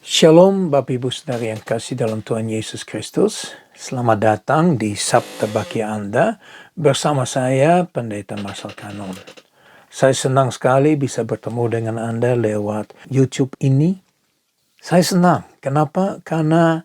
Shalom Bapak Ibu Saudara yang kasih dalam Tuhan Yesus Kristus. Selamat datang di Sabta Bagi Anda bersama saya Pendeta Marcel Kanon. Saya senang sekali bisa bertemu dengan Anda lewat YouTube ini. Saya senang. Kenapa? Karena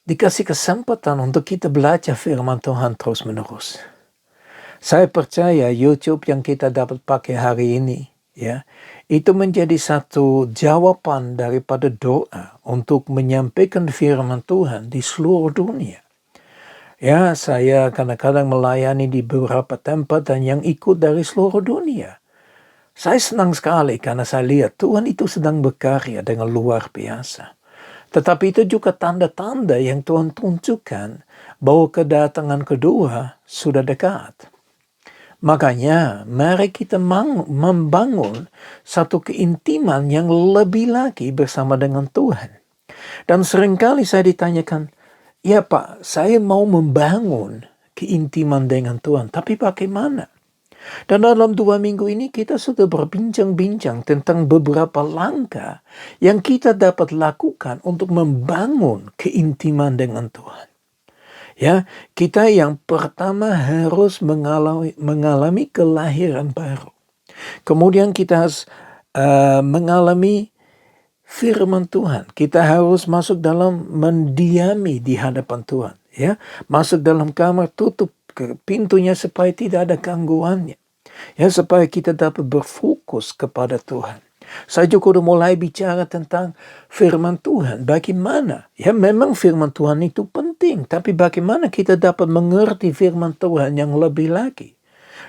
dikasih kesempatan untuk kita belajar firman Tuhan terus menerus. Saya percaya YouTube yang kita dapat pakai hari ini, ya, itu menjadi satu jawaban daripada doa untuk menyampaikan firman Tuhan di seluruh dunia. Ya, saya kadang-kadang melayani di beberapa tempat dan yang ikut dari seluruh dunia. Saya senang sekali karena saya lihat Tuhan itu sedang berkarya dengan luar biasa. Tetapi itu juga tanda-tanda yang Tuhan tunjukkan bahwa kedatangan kedua sudah dekat. Makanya mari kita membangun satu keintiman yang lebih lagi bersama dengan Tuhan. Dan seringkali saya ditanyakan, ya Pak, saya mau membangun keintiman dengan Tuhan, tapi bagaimana? Dan dalam 2 minggu ini kita sudah berbincang-bincang tentang beberapa langkah yang kita dapat lakukan untuk membangun keintiman dengan Tuhan. Ya, kita yang pertama harus mengalami kelahiran baru. Kemudian kita harus mengalami firman Tuhan. Kita harus masuk dalam mendiami di hadapan Tuhan. Ya, masuk dalam kamar, tutup pintunya supaya tidak ada gangguannya. Ya, supaya kita dapat berfokus kepada Tuhan. Saya juga sudah mulai bicara tentang firman Tuhan. Bagaimana? Ya, memang firman Tuhan itu penting. Tapi bagaimana kita dapat mengerti firman Tuhan yang lebih lagi?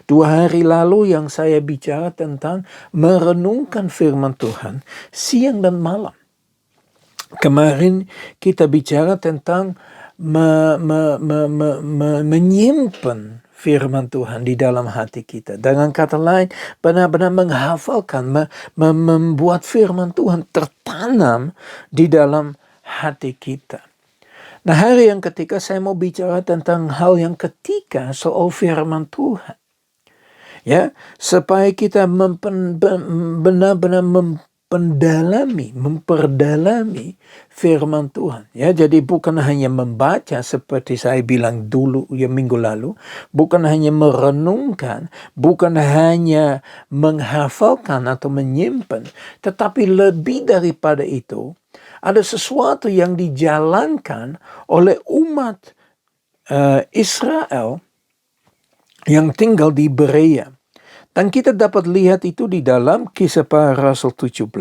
2 hari lalu yang saya bicara tentang merenungkan firman Tuhan siang dan malam. Kemarin kita bicara tentang menyimpan firman Tuhan di dalam hati kita. Dengan kata lain, benar-benar menghafalkan, membuat firman Tuhan tertanam di dalam hati kita. Nah, hari yang ketiga saya mau bicara tentang hal yang ketiga soal firman Tuhan. Ya, supaya kita benar-benar memperdalami firman Tuhan. Ya, jadi bukan hanya membaca seperti saya bilang dulu minggu lalu, bukan hanya merenungkan, bukan hanya menghafalkan atau menyimpan, tetapi lebih daripada itu, ada sesuatu yang dijalankan oleh umat Israel yang tinggal di Berea. Dan kita dapat lihat itu di dalam Kisah Para Rasul 17,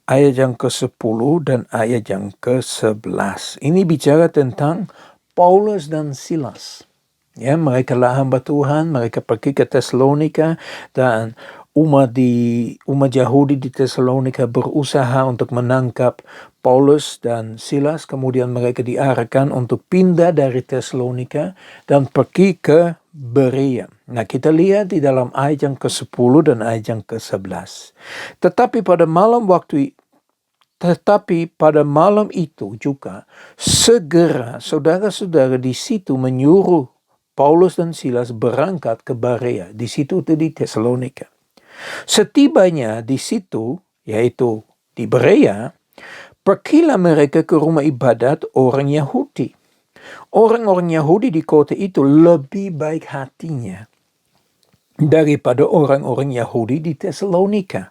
ayat yang ke-10 dan ayat yang ke-11. Ini bicara tentang Paulus dan Silas. Ya, mereka lah hamba Tuhan, mereka pergi ke Tesalonika dan umat Yahudi di Tesalonika berusaha untuk menangkap Paulus dan Silas. Kemudian mereka diarahkan untuk pindah dari Tesalonika dan pergi ke Berea. Nah, kita lihat di dalam ayat yang ke-10 dan ayat yang ke-11. Tetapi pada malam itu juga segera saudara-saudara di situ menyuruh Paulus dan Silas berangkat ke Berea. Di situ itu di Tesalonika. Setibanya di situ, yaitu di Berea, pergilah mereka ke rumah ibadat orang Yahudi. Orang-orang Yahudi di kota itu lebih baik hatinya daripada orang-orang Yahudi di Tesalonika.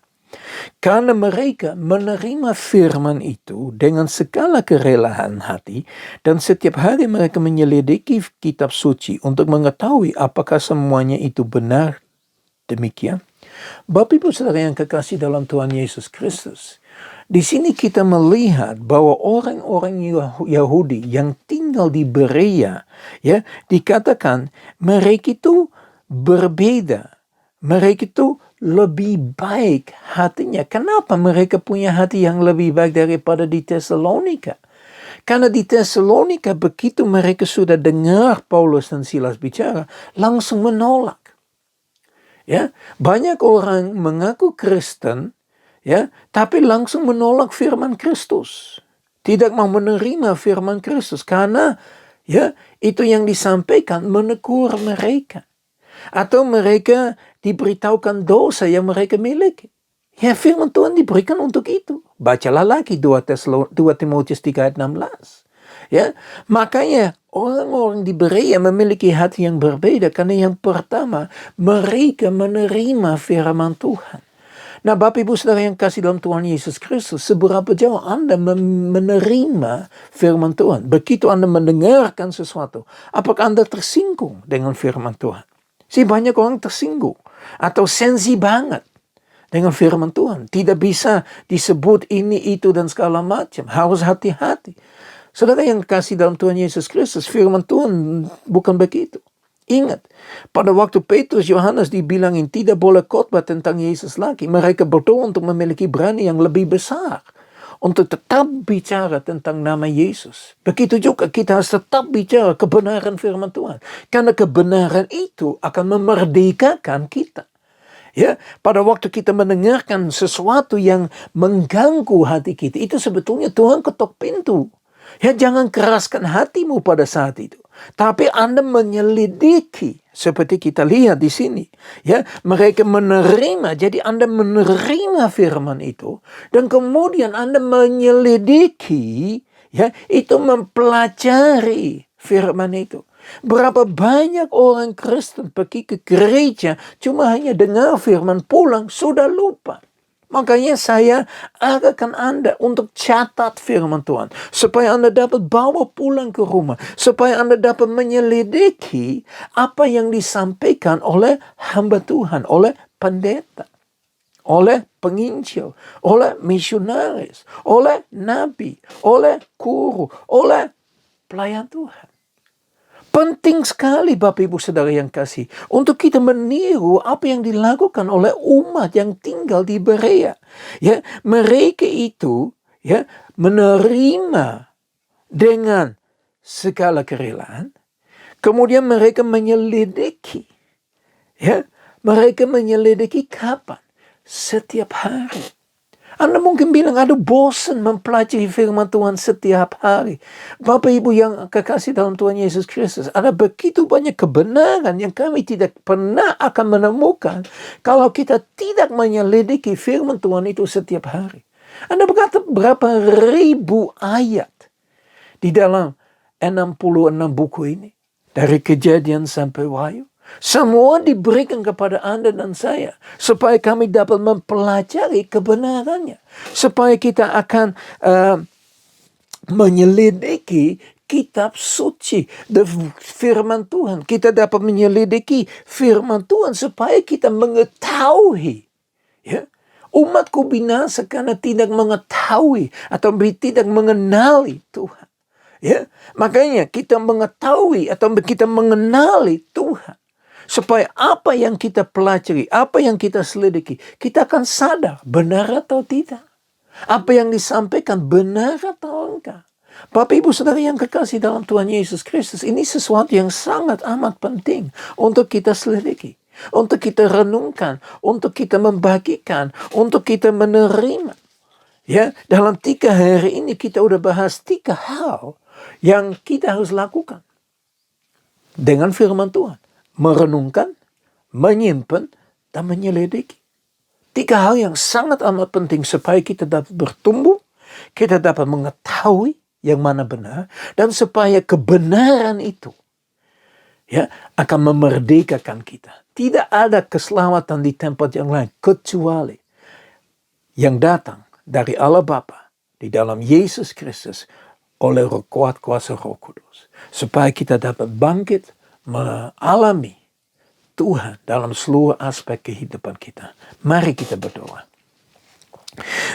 Karena mereka menerima firman itu dengan segala kerelaan hati dan setiap hari mereka menyelidiki kitab suci untuk mengetahui apakah semuanya itu benar demikian. Bapak Ibu Saudara yang kekasih dalam Tuhan Yesus Kristus, di sini kita melihat bahwa orang-orang Yahudi yang tinggal di Berea, ya, dikatakan mereka itu berbeda. Mereka itu lebih baik hatinya. Kenapa mereka punya hati yang lebih baik daripada di Tesalonika? Karena di Tesalonika begitu mereka sudah dengar Paulus dan Silas bicara, langsung menolak. Ya, banyak orang mengaku Kristen, ya, tapi langsung menolak firman Kristus. Tidak mau menerima firman Kristus karena ya, itu yang disampaikan menegur mereka. Atau mereka diberitahukan dosa yang mereka miliki. Ya, firman Tuhan diberikan untuk itu. Bacalah lagi 2 Timotius 3 ayat 16. Ya, makanya orang-orang di Berea memiliki hati yang berbeda karena yang pertama, mereka menerima firman Tuhan. Nah, Bapak Ibu Saudara yang kasih dalam Tuhan Yesus Kristus, seberapa jauh Anda menerima firman Tuhan? Begitu Anda mendengarkan sesuatu, apakah Anda tersinggung dengan firman Tuhan? Banyak orang tersinggung atau sensi banget dengan firman Tuhan. Tidak bisa disebut ini, itu, dan segala macam. Harus hati-hati. Saudara yang kasih dalam Tuhan Yesus Kristus, firman Tuhan bukan begitu. Ingat, pada waktu Petrus Yohanes dibilangin tidak boleh khotbah tentang Yesus lagi, mereka berdoa untuk memiliki berani yang lebih besar, untuk tetap bicara tentang nama Yesus. Begitu juga kita harus tetap bicara kebenaran firman Tuhan. Karena kebenaran itu akan memerdekakan kita. Ya, pada waktu kita mendengarkan sesuatu yang mengganggu hati kita, itu sebetulnya Tuhan ketok pintu. Ya, jangan keraskan hatimu pada saat itu. Tapi Anda menyelidiki, seperti kita lihat di sini. Ya, mereka menerima, jadi Anda menerima firman itu. Dan kemudian Anda menyelidiki, ya, itu mempelajari firman itu. Berapa banyak orang Kristen pergi ke gereja cuma hanya dengar firman, pulang sudah lupa. Makanya saya arahkan Anda untuk catat firman Tuhan, supaya Anda dapat bawa pulang ke rumah, supaya Anda dapat menyelidiki apa yang disampaikan oleh hamba Tuhan, oleh pendeta, oleh penginjil, oleh misionaris, oleh nabi, oleh guru, oleh pelayan Tuhan. Penting sekali Bapak Ibu Saudara yang kasih, untuk kita meniru apa yang dilakukan oleh umat yang tinggal di Berea. Ya, mereka itu ya menerima dengan segala kerelaan, kemudian mereka menyelidiki. Ya, mereka menyelidiki kapan? Setiap hari. Anda mungkin bilang, aduh bosan mempelajari firman Tuhan setiap hari. Bapak Ibu yang kekasih dalam Tuhan Yesus Kristus, ada begitu banyak kebenaran yang kami tidak pernah akan menemukan kalau kita tidak menyelidiki firman Tuhan itu setiap hari. Anda berkata berapa ribu ayat di dalam 66 buku ini. Dari Kejadian sampai Wahyu. Semua diberikan kepada Anda dan saya, supaya kami dapat mempelajari kebenarannya. Supaya kita akan menyelidiki kitab suci, firman Tuhan. Kita dapat menyelidiki firman Tuhan supaya kita mengetahui. Ya, umatku binasa karena tidak mengetahui atau tidak mengenali Tuhan. Ya, makanya kita mengetahui atau kita mengenali Tuhan. Supaya apa yang kita pelajari, apa yang kita selidiki, kita akan sadar benar atau tidak. Apa yang disampaikan benar atau enggak. Bapak Ibu Saudara yang kekasih dalam Tuhan Yesus Kristus, ini sesuatu yang sangat amat penting untuk kita selidiki, untuk kita renungkan, untuk kita membagikan, untuk kita menerima. Ya, dalam 3 hari ini kita udah bahas 3 hal yang kita harus lakukan dengan firman Tuhan. Merenungkan, menyimpan, dan menyelidiki. 3 hal yang sangat amat penting supaya kita dapat bertumbuh, kita dapat mengetahui yang mana benar, dan supaya kebenaran itu ya akan memerdekakan kita. Tidak ada keselamatan di tempat yang lain kecuali yang datang dari Allah Bapa di dalam Yesus Kristus oleh kuat kuasa Roh Kudus. Supaya kita dapat bangkit mengalami Tuhan dalam seluruh aspek kehidupan kita. Mari kita berdoa.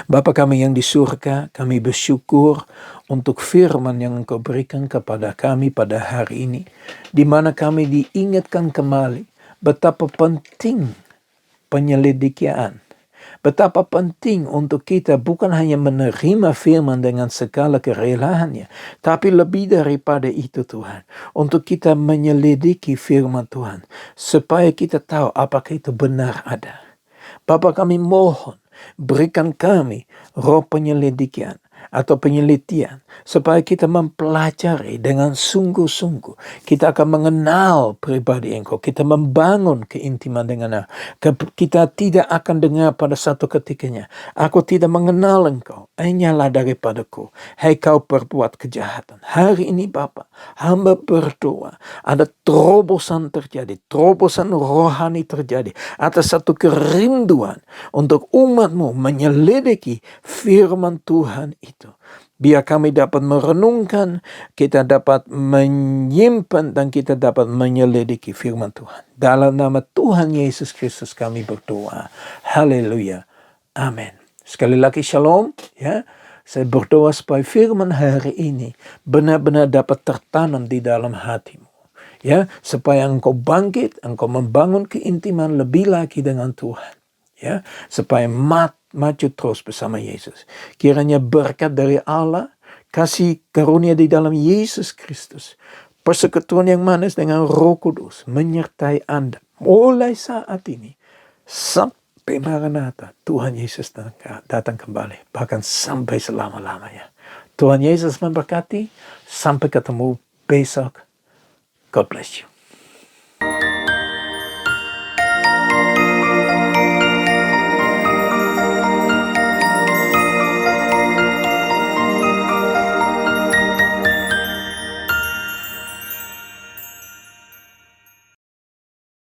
Bapa kami yang di surga, kami bersyukur untuk firman yang Engkau berikan kepada kami pada hari ini, di mana kami diingatkan kembali betapa penting penyelidikan. Betapa penting untuk kita bukan hanya menerima firman dengan segala kerelaannya, tapi lebih daripada itu Tuhan, untuk kita menyelidiki firman Tuhan, supaya kita tahu apakah itu benar ada. Bapa kami mohon, berikan kami roh penyelidikan, atau penelitian, supaya kita mempelajari dengan sungguh-sungguh. Kita akan mengenal pribadi Engkau, kita membangun keintiman dengan kita tidak akan dengar pada satu ketikanya, aku tidak mengenal Engkau, hanyalah daripadaku, hai kau perbuat kejahatan. Hari ini Bapa, hamba berdoa, ada terobosan terjadi, terobosan rohani terjadi, atas satu kerinduan untuk umat-Mu menyelidiki firman Tuhan itu. Biar kami dapat merenungkan, kita dapat menyimpan, dan kita dapat menyelidiki firman Tuhan. Dalam nama Tuhan Yesus Kristus kami berdoa. Haleluya. Amin. Sekali lagi shalom. Ya, saya berdoa supaya firman hari ini benar-benar dapat tertanam di dalam hatimu. Ya, supaya engkau bangkit, engkau membangun keintiman lebih lagi dengan Tuhan. Ya, supaya maju terus bersama Yesus. Kiranya berkat dari Allah, kasih karunia di dalam Yesus Kristus, persekutuan yang manis dengan Roh Kudus menyertai Anda mulai saat ini sampai Maranatha, Tuhan Yesus datang kembali, bahkan sampai selama-lamanya. Tuhan Yesus memberkati. Sampai ketemu besok. God bless you.